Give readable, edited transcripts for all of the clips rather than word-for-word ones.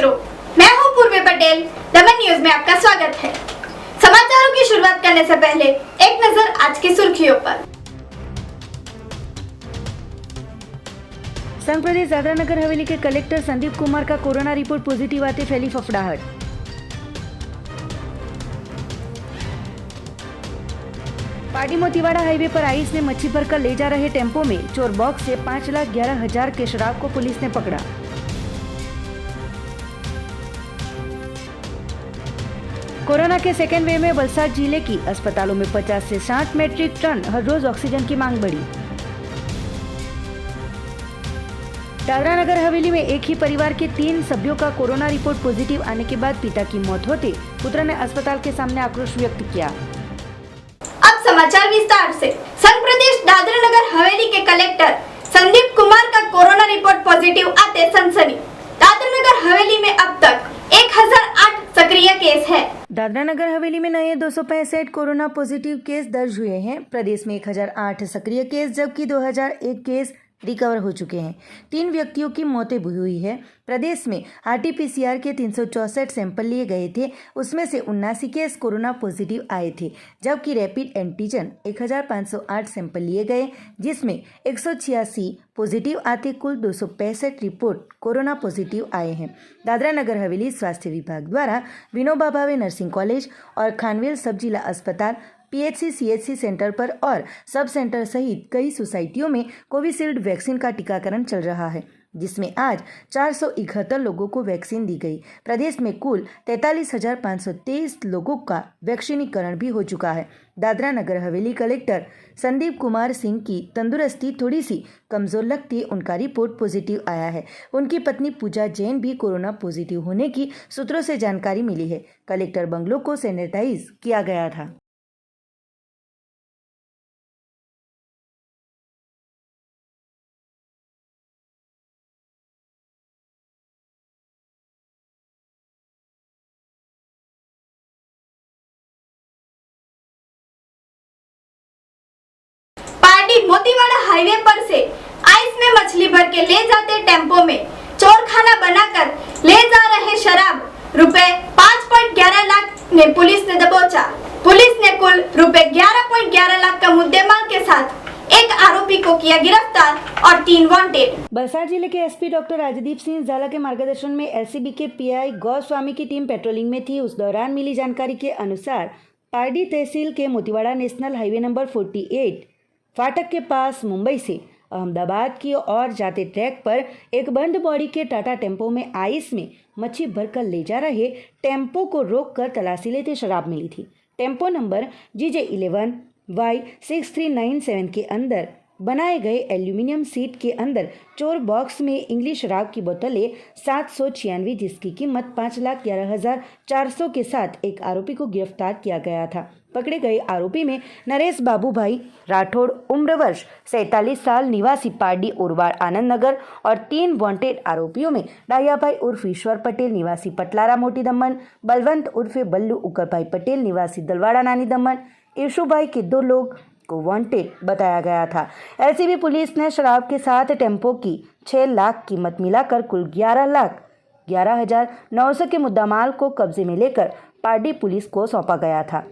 मित्रों, मैं हूं पूर्वी पटेल। दमन न्यूज में आपका स्वागत है। समाचारों की शुरुआत करने से पहले एक नजर आज की सुर्खियों पर। संघ प्रदेश दादरा नगर हवेली के कलेक्टर संदीप कुमार का कोरोना रिपोर्ट पॉजिटिव आते फैली फफड़ाहट। पाडी मोतीवाड़ा हाईवे पर आइस में मच्छी भरकर ले जा रहे टेम्पो में चोर बॉक्स से 5,11,000 के शराब को पुलिस ने पकड़ा। कोरोना के सेकेंड वेव में वलसाड जिले की अस्पतालों में 50 से 60 मीट्रिक टन हर रोज ऑक्सीजन की मांग बढ़ी। दादरा नगर हवेली में एक ही परिवार के 3 सभ्यों का कोरोना रिपोर्ट पॉजिटिव आने के बाद पिता की मौत होते पुत्र ने अस्पताल के सामने आक्रोश व्यक्त किया। अब समाचार विस्तार से। संघ प्रदेश दादरा नगर हवेली के कलेक्टर संदीप कुमार का कोरोना रिपोर्ट पॉजिटिव आते सनसनी। दादरा नगर हवेली में अब तक 1008 सक्रिय केस है। दादरा नगर हवेली में नए 265 कोरोना पॉजिटिव केस दर्ज हुए हैं। प्रदेश में 1008 सक्रिय केस जबकि 2001 केस रिकवर हो चुके हैं। 3 व्यक्तियों की मौतें भी हुई है। प्रदेश में RT-PCR के 364 सैंपल लिए गए थे, उसमें से 79 केस कोरोना पॉजिटिव आए थे, जबकि रैपिड एंटीजन 1508 सैंपल लिए गए, जिसमें 186 पॉजिटिव आते कुल 265 रिपोर्ट कोरोना पॉजिटिव आए हैं। दादरा नगर हवेली स्वास्थ्य विभाग द्वारा विनोबा भावे नर्सिंग कॉलेज और खानवेल सब जिला अस्पताल, PHC CHC सेंटर पर और सब सेंटर सहित कई सोसाइटियों में कोविशील्ड वैक्सीन का टीकाकरण चल रहा है, जिसमें आज 471 लोगों को वैक्सीन दी गई। प्रदेश में कुल 43,523 लोगों का वैक्सीनीकरण भी हो चुका है। दादरा नगर हवेली कलेक्टर संदीप कुमार सिंह की तंदुरुस्ती थोड़ी सी कमजोर लगती, उनका रिपोर्ट पॉजिटिव आया है। उनकी पत्नी पूजा जैन भी कोरोना पॉजिटिव होने की सूत्रों से जानकारी मिली है। कलेक्टर बंगलों को सैनिटाइज किया गया था। पाडी मोतीवाड़ा हाईवे पर से आइस में मछली भर के ले जाते टेम्पो में चोर खाना बनाकर ले जा रहे शराब रुपए 5.11 लाख में पुलिस ने दबोचा। पुलिस ने कुल रुपए 11.11 लाख का मुद्देमाल के साथ एक आरोपी को किया गिरफ्तार और 3 वांटेड। वलसाड जिले के SP डॉक्टर राजदीप सिंह जाला के मार्गदर्शन में LCB के PI गौस्वामी की टीम पेट्रोलिंग में थी। उस दौरान मिली जानकारी के अनुसार पारडी तहसील के मोतीवाड़ा नेशनल हाईवे नंबर 48 फाटक के पास मुंबई से अहमदाबाद की ओर जाते ट्रैक पर एक बंद बॉडी के टाटा टेम्पो में आइस में मच्छी भरकर ले जा रहे टेम्पो को रोककर तलाशी लेते शराब मिली थी। टेम्पो नंबर GJ11Y6397 के अंदर बनाए गए एल्यूमिनियम सीट के अंदर चोर बॉक्स में इंग्लिश शराब की बोतलें 796 जिसकी कीमत 5,11,400 के साथ एक आरोपी को गिरफ्तार किया गया था। पकड़े गए आरोपी में नरेश बाबूभाई राठौड़ उम्र वर्ष 47 साल निवासी पारडी उरवाड़ आनंद नगर और 3 वांटेड आरोपियों में डायाभाई उर्फ ईश्वर पटेल निवासी पटलारा मोटी दमन, बलवंत उर्फे बल्लू उकरभाई पटेल निवासी दलवाड़ा नानी दमन, ईशुभाई के 2 लोग को वांटेड बताया गया था। LCB पुलिस ने शराब के साथ टेम्पो की 6 लाख कीमत मिलाकर कुल 11,11,900 के मुद्दामाल को कब्जे में लेकर पारडी पुलिस को सौंपा गया था।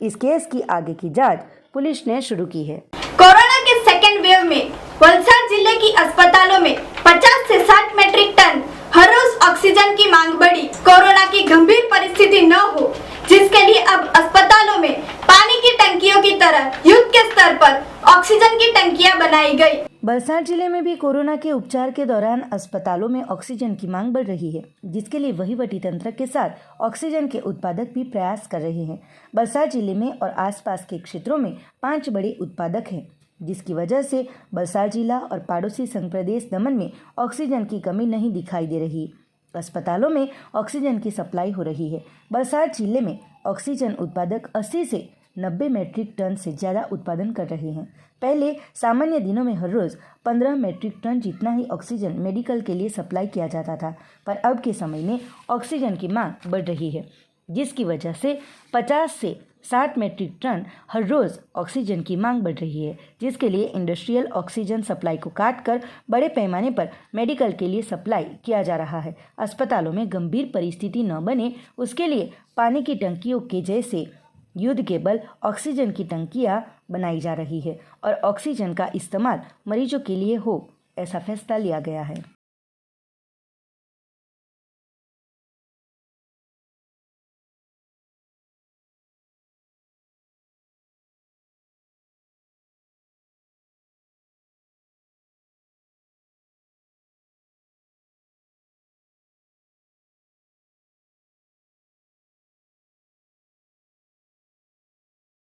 इस केस की आगे की जांच पुलिस ने शुरू की है। कोरोना के सेकेंड वेव में वलसाड जिले की अस्पतालों में 50 से 60 मीट्रिक टन हर रोज ऑक्सीजन की मांग बढ़ी। कोरोना की गंभीर परिस्थिति न हो, जिसके लिए अब अस्पतालों में पानी की टंकियों की तरह युद्ध के स्तर पर ऑक्सीजन की टंकियां बनाई गई। वलसाड जिले में भी कोरोना के उपचार के दौरान अस्पतालों में ऑक्सीजन की मांग बढ़ रही है, जिसके लिए वहीवटी तंत्र के साथ ऑक्सीजन के उत्पादक भी प्रयास कर रहे हैं। वलसाड जिले में और आसपास के क्षेत्रों में 5 बड़े उत्पादक हैं, जिसकी वजह से वलसाड जिला और पड़ोसी संघ प्रदेश दमन में ऑक्सीजन की कमी नहीं दिखाई दे रही। अस्पतालों में ऑक्सीजन की सप्लाई हो रही है। वलसाड जिले में ऑक्सीजन उत्पादक 80 से 90 मीट्रिक टन से ज़्यादा उत्पादन कर रहे हैं। पहले सामान्य दिनों में हर रोज़ 15 मीट्रिक टन जितना ही ऑक्सीजन मेडिकल के लिए सप्लाई किया जाता था, पर अब के समय में ऑक्सीजन की मांग बढ़ रही है, जिसकी वजह से 50 से 60 मेट्रिक टन हर रोज़ ऑक्सीजन की मांग बढ़ रही है, जिसके लिए इंडस्ट्रियल ऑक्सीजन सप्लाई को काटकर बड़े पैमाने पर मेडिकल के लिए सप्लाई किया जा रहा है। अस्पतालों में गंभीर परिस्थिति न बने उसके लिए पानी की टंकियों के जैसे युद्ध केबल ऑक्सीजन की टंकियां बनाई जा रही है और ऑक्सीजन का इस्तेमाल मरीजों के लिए हो, ऐसा फैसला लिया गया है।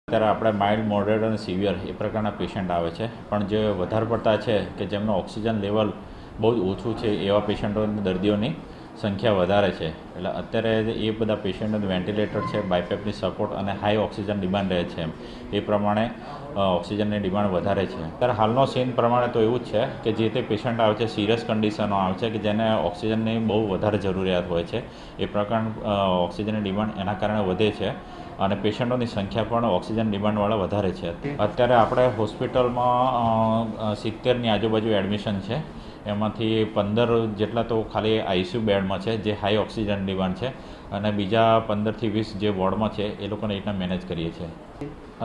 ત્યારે આપણે માઇલ્ડ મોડરેટ અને સિવિયર એ પ્રકારના પેશન્ટ આવે છે, પણ જે વધારે પડતા છે કે જેમનું ઓક્સિજન લેવલ બહુ જ ઓછું છે એવા પેશન્ટોની દર્દીઓની સંખ્યા વધારે છે. એટલે અત્યારે એ બધા પેશન્ટોને વેન્ટિલેટર છે, બાયપેપની સપોર્ટ અને હાઈ ઓક્સિજન ડિમાન્ડ રહે છે, એ પ્રમાણે ઓક્સિજનની ડિમાન્ડ વધારે છે. ત્યારે હાલનો સીન પ્રમાણે તો એવું જ છે કે જે તે પેશન્ટ આવે છે સિરિયસ કન્ડિશનો આવે છે કે જેને ઓક્સિજનની બહુ વધારે જરૂરિયાત હોય છે, એ પ્રકાર ઓક્સિજનની ડિમાન્ડ એના કારણે વધે છે અને પેશન્ટોની સંખ્યા પણ ઓક્સિજન ડિમાન્ડવાળા વધારે છે. અત્યારે આપણે હોસ્પિટલમાં 70ની આજુબાજુ એડમિશન છે, એમાંથી 15 જેટલા તો ખાલી આઈસીયુ બેડમાં છે જે હાઈ ઓક્સિજન ડિમાન્ડ છે અને બીજા 15થી 20 જે વોર્ડમાં છે એ લોકોને રીતના મેનેજ કરીએ છીએ.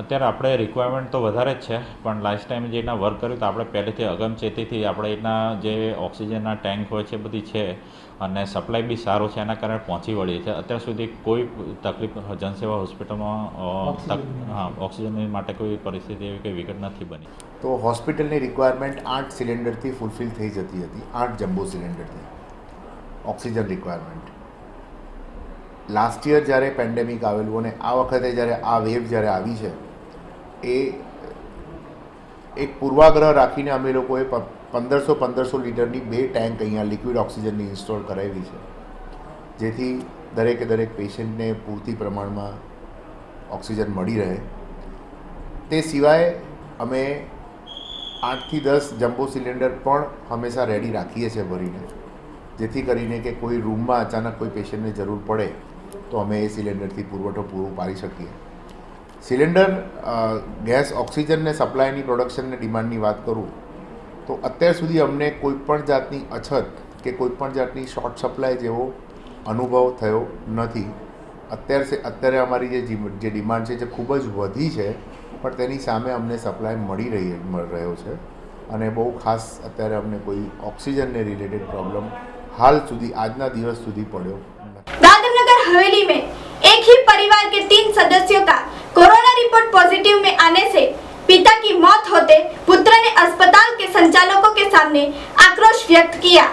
અત્યારે આપણે રિક્વાયરમેન્ટ તો વધારે જ છે, પણ લાસ્ટ ટાઈમ જે રીતના વર્ક કર્યું તો આપણે પહેલેથી અગમચેતીથી આપણે રીતના જે ઓક્સિજનના ટેન્ક હોય છે બધી છે અને સપ્લાય બી સારો છે, એના કારણે પહોંચી વળીએ છીએ. અત્યાર સુધી કોઈ તકલીફ જનસેવા હોસ્પિટલમાં ઓક્સિજન માટે કોઈ પરિસ્થિતિ એવી કોઈ વિકટ નથી બની. તો હોસ્પિટલની રિક્વાયરમેન્ટ 8 સિલિન્ડરથી ફૂલફિલ થઈ જતી હતી, 8 જમ્બો સિલિન્ડરથી ઓક્સિજન રિક્વાયરમેન્ટ. લાસ્ટ યર જ્યારે પેન્ડેમિક આવેલું અને આ વખતે જ્યારે આ વેવ જ્યારે આવી છે, એ એક પૂર્વાગ્રહ રાખીને અમે લોકોએ 1500 લીટરની 2 ટેન્ક અહીંયા લિક્વિડ ઓક્સિજનની ઇન્સ્ટોલ કરાવી છે, જેથી દરેક પેશન્ટને પૂરતી પ્રમાણમાં ઓક્સિજન મળી રહે. તે સિવાય અમે 8થી 10 જમ્બો સિલિન્ડર પણ હંમેશા રેડી રાખીએ છીએ ભરીને, જેથી કરીને કે કોઈ રૂમમાં અચાનક કોઈ પેશન્ટને જરૂર પડે તો અમે એ સિલિન્ડરથી પુરવઠો પૂરો પાડી શકીએ. સિલિન્ડર ગેસ ઓક્સિજનને સપ્લાયની પ્રોડક્શનને ડિમાન્ડની વાત કરું તો અત્યાર સુધી અમને કોઈપણ જાતની અછત કે કોઈપણ જાતની શોર્ટ સપ્લાય જેવો અનુભવ થયો નથી. અત્યારે અમારી જે ડિમાન્ડ છે જે ખૂબ જ વધી છે, પણ તેની સામે અમને સપ્લાય મળી રહ્યો છે અને બહુ ખાસ અત્યારે અમને કોઈ ઓક્સિજનને રિલેટેડ પ્રોબ્લેમ हाल સુધી આજના દિવસ સુધી પડ્યો. दादरनगर हवेली में एक ही परिवार के 3 सदस्यों का कोरोना रिपोर्ट पॉजिटिव में आने से पिता की मौत होते पुत्र ने अस्पताल के संचालकों के सामने आक्रोश व्यक्त किया.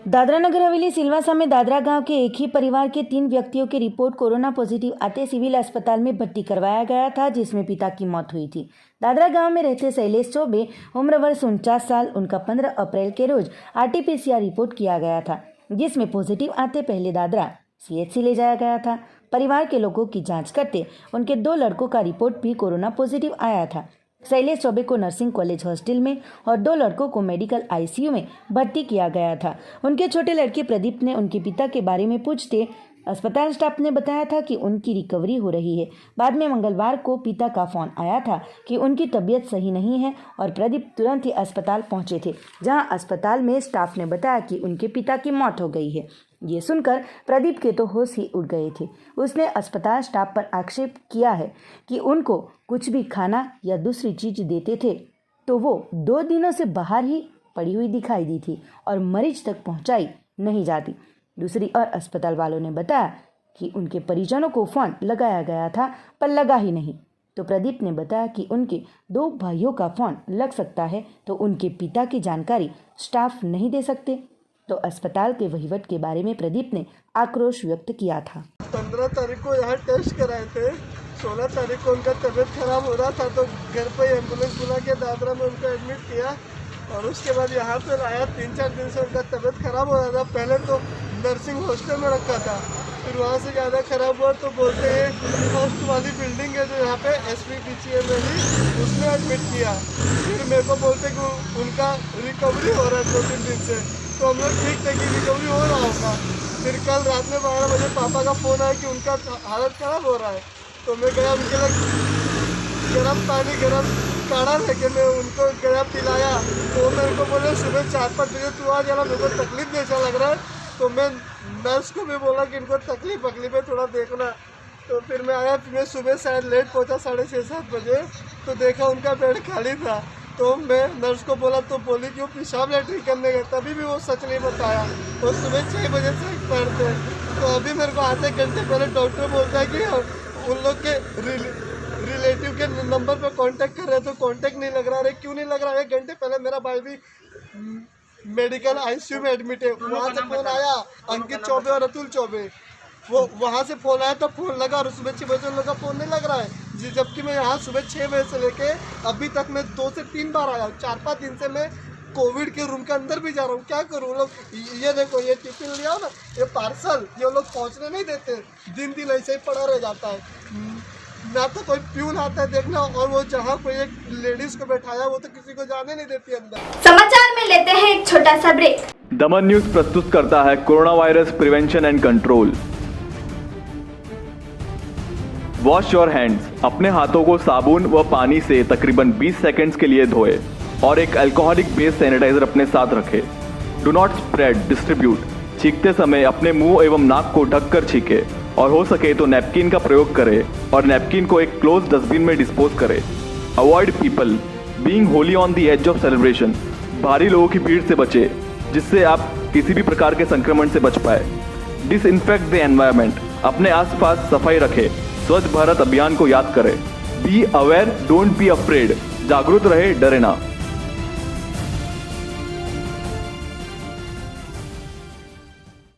दादरा नगर हवेली सिलवासा में दादरा गांव के एक ही परिवार के 3 व्यक्तियों की रिपोर्ट कोरोना पॉजिटिव आते सिविल अस्पताल में भर्ती करवाया गया था, जिसमें पिता की मौत हुई थी. दादरा गांव में रहते शैलेश चौबे, उम्र वर्ष 49 साल, उनका 15 अप्रैल के रोज RT-PCR रिपोर्ट किया गया था, जिसमें पॉजिटिव आते पहले दादरा CHC ले जाया गया था. परिवार के लोगों की जांच करते उनके 2 लड़कों का रिपोर्ट भी कोरोना पॉजिटिव आया था. शैलेश चौबे को नर्सिंग कॉलेज हॉस्टल में और 2 लड़कों को मेडिकल ICU में भर्ती किया गया था. उनके छोटे लड़के प्रदीप ने उनके पिता के बारे में पूछते अस्पताल स्टाफ ने बताया था कि उनकी रिकवरी हो रही है. बाद में मंगलवार को पिता का फ़ोन आया था कि उनकी तबीयत सही नहीं है और प्रदीप तुरंत ही अस्पताल पहुंचे थे, जहां अस्पताल में स्टाफ ने बताया कि उनके पिता की मौत हो गई है. ये सुनकर प्रदीप के तो होश ही उड़ गए थे. उसने अस्पताल स्टाफ पर आक्षेप किया है कि उनको कुछ भी खाना या दूसरी चीज़ देते थे तो वो 2 दिनों से बाहर ही पड़ी हुई दिखाई दी थी और मरीज तक पहुंचाई नहीं जाती. दूसरी ओर अस्पताल वालों ने बताया कि उनके परिजनों को फ़ोन लगाया गया था पर लगा ही नहीं. तो प्रदीप ने बताया कि उनके 2 भाइयों का फ़ोन लग सकता है तो उनके पिता की जानकारी स्टाफ नहीं दे सकते. तो अस्पताल के वहीवट के बारे में प्रदीप ने आक्रोश व्यक्त किया था. 15 तारीख को यहाँ टेस्ट कराए थे, 16 तारीख को उनका तबीयत खराब हो रहा था तो घर पे एम्बुलेंस बुला के दादरा में उनको एडमिट किया और उसके बाद यहाँ पे लाया. 3-4 दिन से उनका तबीयत खराब हो रहा था. पहले तो नर्सिंग हॉस्टल में रखा था, फिर वहाँ से ज़्यादा खराब हुआ तो बोलते हैं फर्स्ट वाली बिल्डिंग है जो यहाँ पे SPPCM में ही, उसमें एडमिट किया. फिर मेरे को बोलते कि उनका रिकवरी हो रहा है 2-3 दिन से, तो हम लोग ठीक थे कि रिकवरी हो रहा होगा. फिर कल रात में 12 बजे पापा का फ़ोन आया कि उनका हालत ख़राब हो रहा है. तो मैं गया उनके लिए गर्म पानी गर्म काढ़ा लेके मैं उनको गया पिलाया। तो मेरे को बोले सुबह 4-5 बजे तू आ जाना, मेरे को तकलीफ जैसा लग रहा है। तो मैं नर्स को भी बोला कि इनको तकलीफ है थोड़ा देखना। तो फिर मैं आया, फिर मैं सुबह शायद लेट पहुंचा 6:30-7 बजे, तो देखा उनका बेड खाली था। तो मैं नर्स को बोला तो बोली कि वो पेशाब लेटरिन करने गए, तभी भी वो सच नहीं बताया। वो सुबह 6 बजे से पढ़ते। तो अभी मेरे को आधे घंटे पहले डॉक्टर बोलता है कि उन लोग के रिलेटिव के नंबर पर कांटेक्ट कर रहे, तो कांटेक्ट नहीं लग रहा। अरे क्यों नहीं लग रहा? 1 घंटे पहले मेरा भाई भी मेडिकल आईसीयू में एडमिट है, वहाँ से फोन आया, अंकित चौबे और अतुल चौबे, वो वहाँ से फोन आया तो फोन लगा, और सुबह 6 बजे उन लोग का फोन नहीं लग रहा है जी। जबकि मैं यहाँ सुबह 6 बजे से लेके अभी तक मैं 2 से 3 बार आया हूँ। 4-5 दिन से मैं कोविड के रूम के अंदर भी जा रहा हूँ। क्या करूँ? लोग ये देखो, ये टिफिन लिया ना, ये पार्सल, ये लोग पहुँचने नहीं देते, दिन ऐसे ही पड़ा रह जाता है। ना तो कोई प्यून आता है देखना, और वो जहाँ कोई एक लेडीज को बैठाया वो तो किसी को जाने नहीं देती अंदर। समाचार में लेते हैं एक छोटा सा ब्रेक। दमन न्यूज प्रस्तुत करता है corona virus prevention and control. Wash your hands. अपने हाथों को साबुन व पानी से तकरीबन 20 सेकंड्स के लिए धोए और एक अल्कोहलिक बेस्ड सैनिटाइजर अपने साथ रखें। Do not spread distribute. छींकते समय अपने मुंह एवं नाक को ढककर छींके, और हो सके तो नैपकिन का प्रयोग करें और नैपकिन को एक क्लोज डस्टबिन में डिस्पोज करें। Avoid people being Holi on the edge of celebration. भारी लोगों की भीड़ से बचे, जिससे आप किसी भी प्रकार के संक्रमण से बच पाए। Disinfect the environment. अपने आसपास सफाई रखें। स्वच्छ भारत अभियान को याद करें। Be aware, don't be afraid. जागरूक रहे, डरे ना।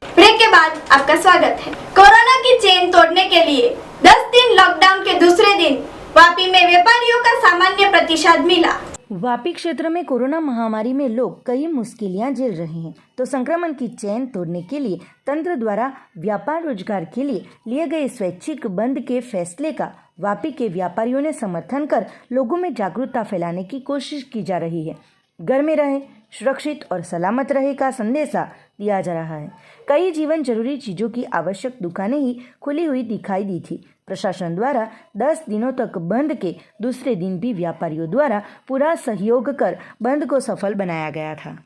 ब्रेक के बाद आपका स्वागत है। कोरोना की चेन तोड़ने के लिए 10 दिन लॉकडाउन के दूसरे दिन वापी में व्यापारियों का सामान्य प्रतिशत मिला। वापी क्षेत्र में कोरोना महामारी में लोग कई मुश्किलें झेल रहे हैं, तो संक्रमण की चेन तोड़ने के लिए तंत्र द्वारा व्यापार रोजगार के लिए गए स्वैच्छिक बंद के फैसले का वापी के व्यापारियों ने समर्थन कर लोगों में जागरूकता फैलाने की कोशिश की जा रही है। घर में रहे, सुरक्षित और सलामत रहे का संदेशा दिया जा रहा है। कई जीवन जरूरी चीज़ों की आवश्यक दुकानें ही खुली हुई दिखाई दी थी। प्रशासन द्वारा 10 दिनों तक बंद के दूसरे दिन भी व्यापारियों द्वारा पूरा सहयोग कर बंद को सफल बनाया गया था।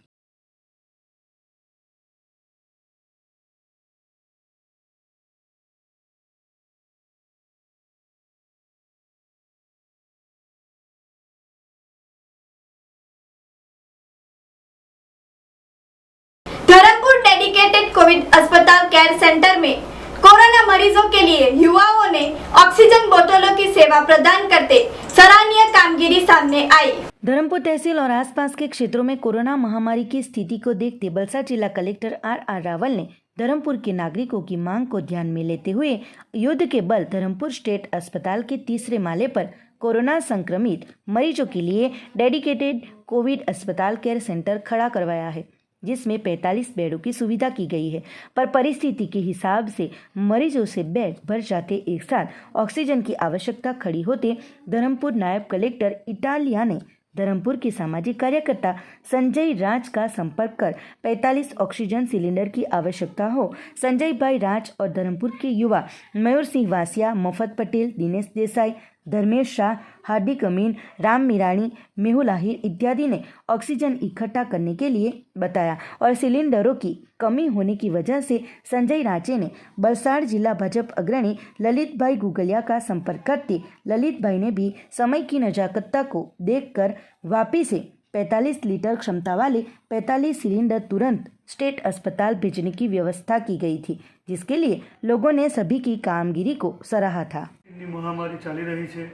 धर्मपुर डेडिकेटेड कोविड अस्पताल केयर सेंटर में कोरोना मरीजों के लिए युवाओं ने ऑक्सीजन बोतलों की सेवा प्रदान करते सराहनीय कामगिरी सामने आई। धर्मपुर तहसील और आसपास के क्षेत्रों में कोरोना महामारी की स्थिति को देखते वलसाड जिला कलेक्टर आर रावल ने धर्मपुर के नागरिकों की मांग को ध्यान में लेते हुए युद्ध के बल धर्मपुर स्टेट अस्पताल के 3रे माले पर कोरोना संक्रमित मरीजों के लिए डेडिकेटेड कोविड अस्पताल केयर सेंटर खड़ा करवाया है, जिसमें 45 बेडों की सुविधा की गई है। पर परिस्थिति के हिसाब से मरीजों से बेड भर जाते एक साथ ऑक्सीजन की आवश्यकता खड़ी होते धर्मपुर नायब कलेक्टर इटालिया ने धर्मपुर के सामाजिक कार्यकर्ता संजय राज का संपर्क कर 45 ऑक्सीजन सिलेंडर की आवश्यकता हो। संजय भाई राज और धर्मपुर के युवा मयूर सिंह वासिया, मोफत पटेल, दिनेश देसाई, धर्मेश शाह, हार्दिक अमीन, राम मिराणी, मेहुल आहिर इत्यादि ने ऑक्सीजन इकट्ठा करने के लिए बताया और सिलेंडरों की कमी होने की वजह से संजय राजे ने वलसाड जिला भाजपा अग्रणी ललित भाई गुगलिया का संपर्क करते ललित भाई ने भी समय की नजाकतता को देखकर वापी से 45 लीटर क्षमता वाले 45 सिलेंडर तुरंत स्टेट अस्पताल भेजने की व्यवस्था की गई थी, जिसके लिए लोगों ने सभी की कामगिरी को सराहा था। महामारी चाली रही है,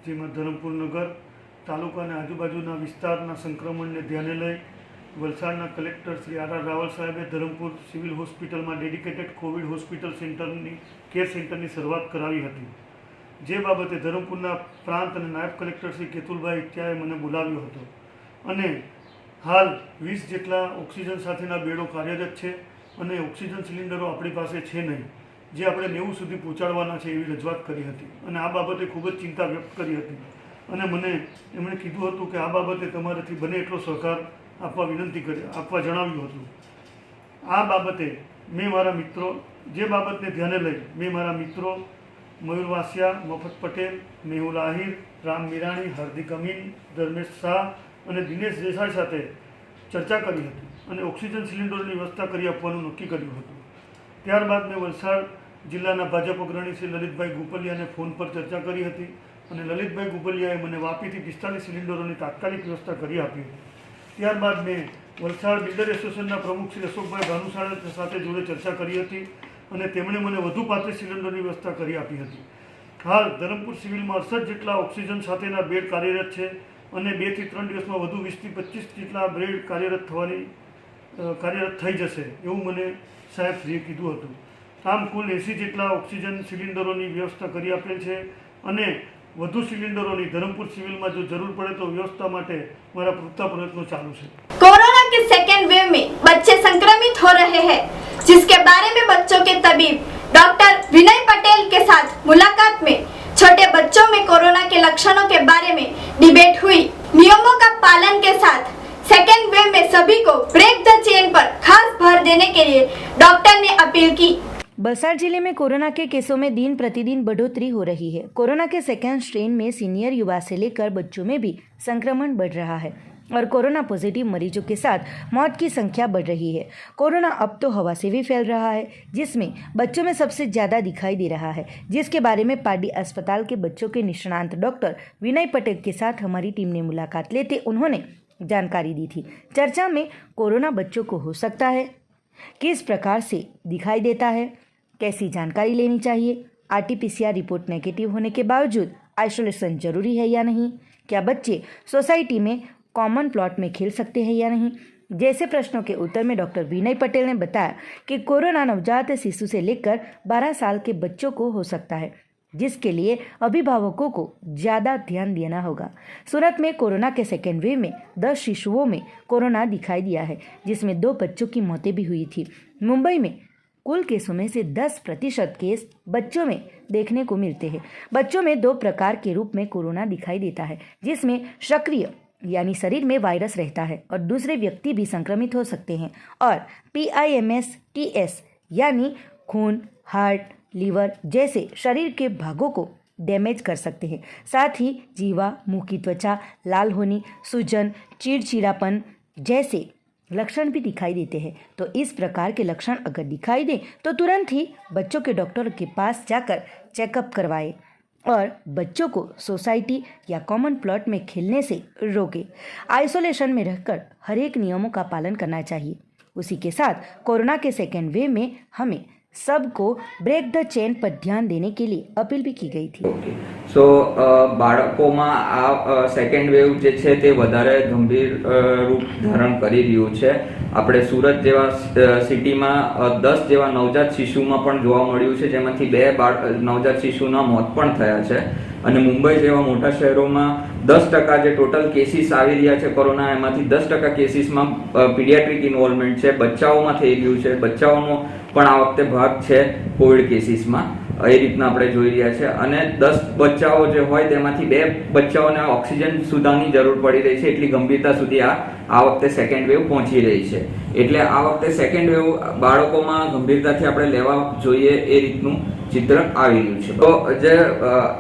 जेમાં ધરમપુર નગર તાલુકા અને આજુબાજુના વિસ્તારના સંક્રમણને ધ્યાને લઈ વલસાડના કલેક્ટર શ્રી આર રાવલ સાહેબે ધરમપુર સિવિલ હોસ્પિટલમાં ડેડિકેટેડ કોવિડ હોસ્પિટલ સેન્ટરની કેર સેન્ટરની શરૂઆત કરાવી હતી। જે બાબતે ધરમપુરના પ્રાંત અને નાયબ કલેક્ટર શ્રી કેતુલભાઈ ઇત્યાએ મને બોલાવ્યો હતો અને હાલ 20 જેટલા ઓક્સિજન સાથેના બેડો કાર્યરત છે અને ઓક્સિજન સિલિન્ડરો આપણી પાસે છે નહીં, જે આપણે 90 સુધી પહોંચાડવાના છે એવી રજૂઆત કરી હતી અને આ બાબતે ખૂબ જ ચિંતા વ્યક્ત કરી હતી અને મને એમણે કીધું હતું કે આ બાબતે તમારાથી બને એટલો સહકાર આપવા વિનંતી કરી આપવા જણાવ્યું હતું। આ બાબતે મેં મારા મિત્રો જે બાબતને ધ્યાને લઈ મેં મારા મિત્રો મયુર વાસિયા, મફત પટેલ, મેહુલ આહિર, રામ મીરાણી, હાર્દિક અમીન, ધર્મેશ શાહ અને દિનેશ દેસાઈ સાથે ચર્ચા કરી હતી અને ઓક્સિજન સિલિન્ડરની વ્યવસ્થા કરી આપવાનું નક્કી કર્યું હતું. ત્યારબાદ મેં વલસાડ જિલ્લાના ભાજપ અગ્રણી શ્રી લલિતભાઈ ગુપલિયાને ફોન પર ચર્ચા કરી હતી અને લલિતભાઈ ગુપલિયાએ મને વાપીથી 45 સિલિન્ડરોની તાત્કાલિક વ્યવસ્થા કરી આપી હતી. ત્યારબાદ મેં વલસાડ બિલ્ડર એસોસિએશનના પ્રમુખ શ્રી અશોકભાઈ ભાનુશાળા સાથે જોડે ચર્ચા કરી હતી અને તેમણે મને વધુ 35 સિલિન્ડરની વ્યવસ્થા કરી આપી હતી. હાલ ધરમપુર સિવિલમાં 68 જેટલા ઓક્સિજન સાથેના બેડ કાર્યરત છે અને 2 થી 3 દિવસમાં વધુ 20 થી 25 જેટલા બેડ કાર્યરત થઈ જશે એવું મને સાહેબ શ્રીએ કીધું હતું. આમ કુલ 80 જેટલા ઓક્સિજન સિલિન્ડરોની વ્યવસ્થા કરી આપેલ છે અને વધુ સિलिंडरों धरमपुर सिविल में जो जरूर पड़े तो व्यवस्था माटे हमारा पूरा प्रयत्न चालू है। कोरोना के सेकेंड वेव में बच्चे संक्रमित हो रहे हैं, जिसके बारे में बच्चों के तबीब डॉक्टर विनय पटेल के साथ मुलाकात में छोटे बच्चों में कोरोना के लक्षणों के बारे में डिबेट हुई। नियमों का पालन के साथ सेकेंड वेव में सभी को ब्रेक द चेन पर खास भर देने के लिए डॉक्टर ने अपील की। बलसाड़ जिले में कोरोना के केसों में दिन प्रतिदिन बढ़ोतरी हो रही है। कोरोना के सेकेंड स्ट्रेन में सीनियर युवा से लेकर बच्चों में भी संक्रमण बढ़ रहा है और कोरोना पॉजिटिव मरीजों के साथ मौत की संख्या बढ़ रही है। कोरोना अब तो हवा से भी फैल रहा है, जिसमें बच्चों में सबसे ज़्यादा दिखाई दे रहा है, जिसके बारे में पाडी अस्पताल के बच्चों के निष्णांत डॉक्टर विनय पटेल के साथ हमारी टीम ने मुलाकात लेते उन्होंने जानकारी दी थी। चर्चा में कोरोना बच्चों को हो सकता है, किस प्रकार से दिखाई देता है, कैसी जानकारी लेनी चाहिए, RT-PCR रिपोर्ट नेगेटिव होने के बावजूद आइसोलेशन जरूरी है या नहीं, क्या बच्चे सोसाइटी में कॉमन प्लॉट में खेल सकते हैं या नहीं, जैसे प्रश्नों के उत्तर में डॉक्टर विनय पटेल ने बताया कि कोरोना नवजात शिशु से लेकर 12 साल के बच्चों को हो सकता है, जिसके लिए अभिभावकों को ज़्यादा ध्यान देना होगा। सूरत में कोरोना के सेकेंड वेव में 10 शिशुओं में कोरोना दिखाई दिया है, जिसमें 2 बच्चों की मौतें भी हुई थी। मुंबई में कुल केसों में से 10% केस बच्चों में देखने को मिलते हैं। बच्चों में 2 प्रकार के रूप में कोरोना दिखाई देता है, जिसमें सक्रिय यानी शरीर में वायरस रहता है और दूसरे व्यक्ति भी संक्रमित हो सकते हैं, और PIMS-TS यानी खून, हार्ट, लीवर जैसे शरीर के भागों को डैमेज कर सकते हैं। साथ ही जीवा, मुंह की त्वचा लाल होनी, सूजन, चिड़चिड़ापन जैसे लक्षण भी दिखाई देते हैं। तो इस प्रकार के लक्षण अगर दिखाई दें तो तुरंत ही बच्चों के डॉक्टर के पास जाकर चेकअप करवाएं और बच्चों को सोसाइटी या कॉमन प्लॉट में खेलने से रोकें। आइसोलेशन में रहकर हर एक नियमों का पालन करना चाहिए। उसी के साथ कोरोना के सेकेंड वेव में हमें सबको ब्रेक ધ ચેન પર ધ્યાન દેने के लिए अपील भी की गई थी। સો બાળકોમાં આ સેકન્ડ વેવ જે છે તે વધારે ગંભીર રૂપ ધારણ કરી રહ્યું છે। આપણે સુરત જેવા સિટીમાં 10 જેવા નવજાત શિશુમાં પણ જોવા મળ્યું છે, જેમાંથી 2 નવજાત શિશુના મોત પણ થયા છે। અને મુંબઈ જેવા મોટા શહેરોમાં 10% જે ટોટલ કેસીસ આવી રહ્યા છે કોરોના, એમાંથી 10% કેસીસમાં પીડિયાટ્રિક ઇન્વોલ્વમેન્ટ છે, બચ્ચાઓમાં થઈ રહ્યું છે। બચ્ચાઓનો પણ આ વખતે ભાગ છે કોવિડ કેસીસમાં, એ રીતના આપણે જોઈ રહ્યા છે। અને 10 બચ્ચાઓ જે હોય તેમાંથી 2 બચ્ચાઓને ઓક્સિજન સુધાની જરૂર પડી રહી છે, એટલી ગંભીરતા સુધી આ વખતે સેકન્ડ વેવ પહોંચી રહી છે। એટલે આ વખતે સેકન્ડ વેવ બાળકોમાં ગંભીરતાથી આપણે લેવા જોઈએ એ રીતનું ચિત્ર આવી રહ્યું છે। તો જે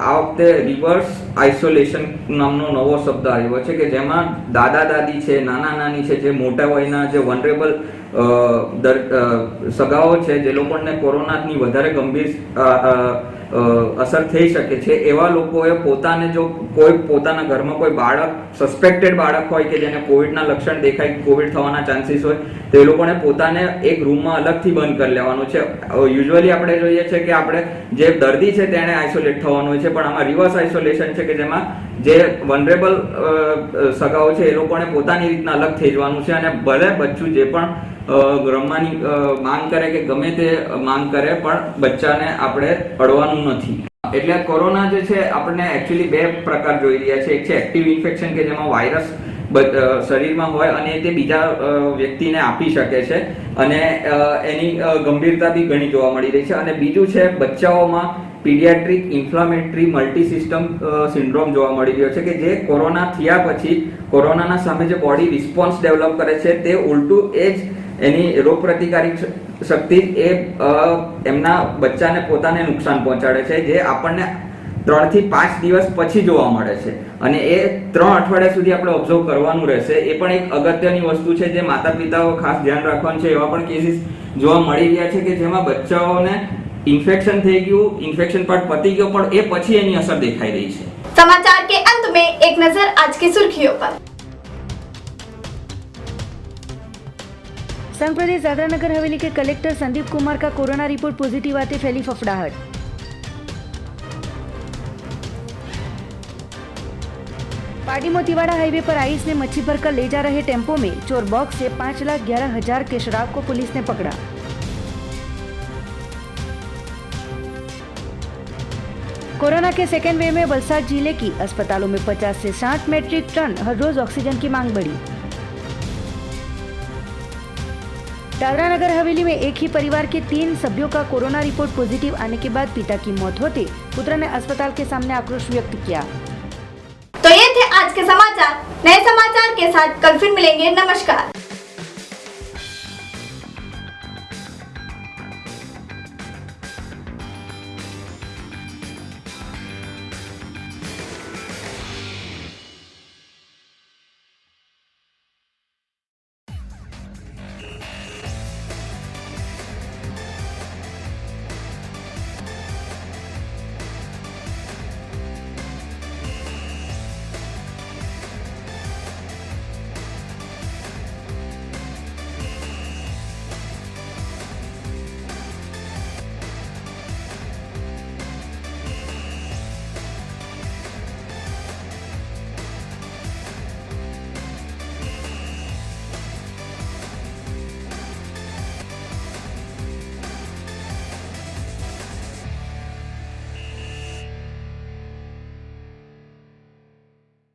આ વખતે રિવર્સ આઇસોલેશન નામનો નવો શબ્દ આવ્યો છે કે જેમાં દાદા દાદી છે, નાના નાની છે, જે મોટા વયના જે વનરેબલ સગાઓ છે, જે લોકોને કોરોનાની વધારે ગંભીર અસર થઈ શકે છે, એવા લોકોએ પોતાને જો કોઈ પોતાના ઘરમાં કોઈ બાળક સસ્પેક્ટેડ બાળક હોય કે જેને કોવિડના લક્ષણ દેખાય, કોવિડ થવાના ચાન્સીસ હોય, તો એ લોકોને પોતાને એક રૂમમાં અલગથી બંધ કરી લેવાનું છે। યુઝ્યુઅલી આપણે જોઈએ છે કે આપણે જે દર્દી છે તેણે આઇસોલેટ થવાનું હોય છે, પણ આમાં રિવર્સ આઇસોલેશન છે કે જેમાં જે વનરેબલ સગાઓ છે એ લોકોને પોતાની રીતના અલગ થઈ જવાનું છે। અને ભલે બચ્ચું જે પણ રમવાની માંગ કરે કે ગમે તે માંગ કરે, પણ બચ્ચાને આપણે અડવાનું નથી। એટલે કોરોના જે છે આપણને એકચ્યુઅલી 2 પ્રકાર જોઈ રહ્યા છે। એક છે એક્ટિવ ઇન્ફેક્શન કે જેમાં વાયરસ શરીરમાં હોય અને તે બીજા વ્યક્તિને આપી શકે છે અને એની ગંભીરતા બી ઘણી જોવા મળી રહી છે। અને બીજું છે બચ્ચાઓમાં paediatric inflammatory multi system syndrome જોવા મળી રહ્યો છે કે જે કોરોના થયા પછી કોરોનાના સામે જે બોડી રિસ્પોન્સ ડેવલપ કરે છે તે ઉલટું એ જ એની રોગ પ્રતિકારક શક્તિ એ એમના બચ્ચાને પોતાને નુકસાન પહોંચાડે છે, જે આપણને 3 થી 5 દિવસ પછી જોવા મળે છે અને એ 3 અઠવાડિયા સુધી આપણે ઓબ્ઝર્વ કરવાનું રહેશે. એ પણ એક અગત્યની વસ્તુ છે જે માતા પિતાઓ ખાસ ધ્યાન રાખવાનું છે. એવા પણ કેસીસ જોવા મળી રહ્યા છે કે જેમાં બચ્ચાઓને ઇન્ફેક્શન થઈ ગયું, ઇન્ફેક્શન પાર્ટ પતી ગયો, પણ એ પછી એની અસર દેખાઈ રહી છે. समाचार के अंत में एक नजर आज की सुर्खियों पर। संघ प्रदेश दादरा नगर हवेली के कलेक्टर संदीप कुमार का कोरोना रिपोर्ट पॉजिटिव आते फैली फफड़ाहट। पार्टी मोतीवाड़ा हाईवे पर आइस में मच्छी भरकर ले जा रहे टेम्पो में चोर बॉक्स से 5,11,000 के शराब को पुलिस ने पकड़ा। कोरोना के सेकेंड वेव में वलसाड जिले की अस्पतालों में 50 से 60 मेट्रिक टन हर रोज ऑक्सीजन की मांग बढ़ी। दादरा नगर हवेली में एक ही परिवार के 3 सभ्यों का कोरोना रिपोर्ट पॉजिटिव आने के बाद पिता की मौत होते पुत्र ने अस्पताल के सामने आक्रोश व्यक्त किया। तो ये थे आज के समाचार। नए समाचार के साथ कल फिर मिलेंगे। नमस्कार।